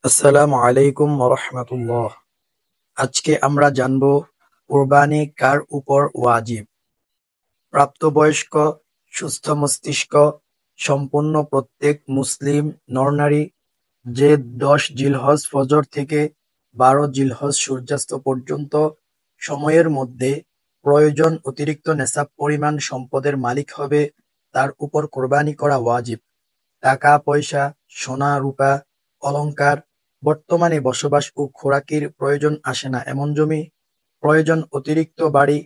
আসসালামু আলাইকুম ওয়া আজকে আমরা জানব কোরবানি কার উপর ওয়াজিব। প্রাপ্তবয়স্ক, সুস্থ মস্তিষ্ক সম্পন্ন প্রত্যেক মুসলিম নরনারী যে 10 জিলহজ ফজর থেকে 12 জিলহজ সূর্যাস্ত পর্যন্ত সময়ের মধ্যে প্রয়োজন অতিরিক্ত নেসাব পরিমাণ সম্পদের মালিক হবে, তার উপর কোরবানি করা ওয়াজিব। টাকা পয়সা, সোনা রূপা, অলংকার, বর্তমানে বসবাস ও খোরাকির প্রয়োজন আসে না এমন জমি, প্রয়োজন অতিরিক্ত বাড়ি,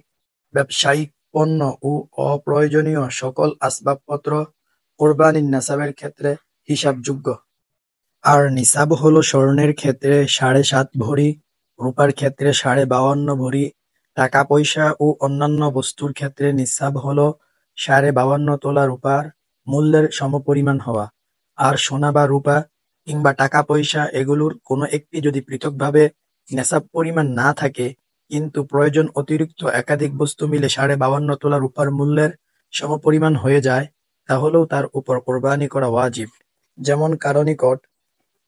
ব্যবসায়িক পণ্য ও অপ্রয়োজনীয় সকল আসবাবপত্র কোরবানির নেসাবের ক্ষেত্রে হিসাবযোগ্য। আর নিসাব হলো স্বর্ণের ক্ষেত্রে 7.5 ভরি, রূপার ক্ষেত্রে 52.5 ভরি, টাকা পয়সা ও অন্যান্য বস্তুর ক্ষেত্রে নিসাব হলো 52.5 তোলা রূপার মূল্যের সমপরিমাণ হওয়া। আর সোনা বা রূপা কিংবা টাকা পয়সা এগুলোর কোনো একটি যদি পৃথকভাবে নেসাব পরিমাণ না থাকে, কিন্তু প্রয়োজন অতিরিক্ত একাধিক বস্তু মিলে 52.5 তোলা রূপার মূল্যের সমপরিমাণ হয়ে যায়, তাহলেও তার উপর কোরবানি করা ওয়াজিব। যেমন কারো নিকট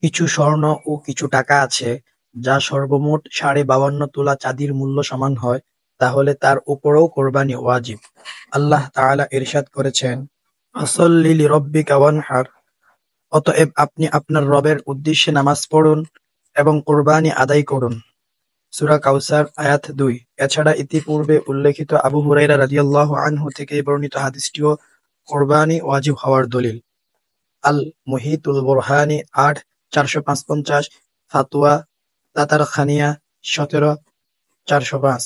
কিছু স্বর্ণ ও কিছু টাকা আছে, যা সর্বমোট 52.5 তোলা চাঁদির মূল্য সমান হয়, তাহলে তার উপরও কোরবানি ওয়াজিব। আল্লাহ তাআলা ইরশাদ করেছেন, ফাসল্লি লিরাব্বিকা ওয়ানহার, অতএব আপনি আপনার রবের উদ্দেশ্যে নামাজ পড়ুন এবং কোরবানি আদায় করুন। সূরা কাউসার আয়াত 2। এছাড়া ইতিপূর্বে উল্লেখিত আবু হুরায়রা রাদিয়াল্লাহু আনহু থেকে বর্ণিত হাদিসটিও কোরবানি ওয়াজিব হওয়ার দলিল। আল মুহিতুল বুরহানি ৮ ৪৫৫, ফাতোয়া তাতারখানিয়া ১৭ ৪০৫।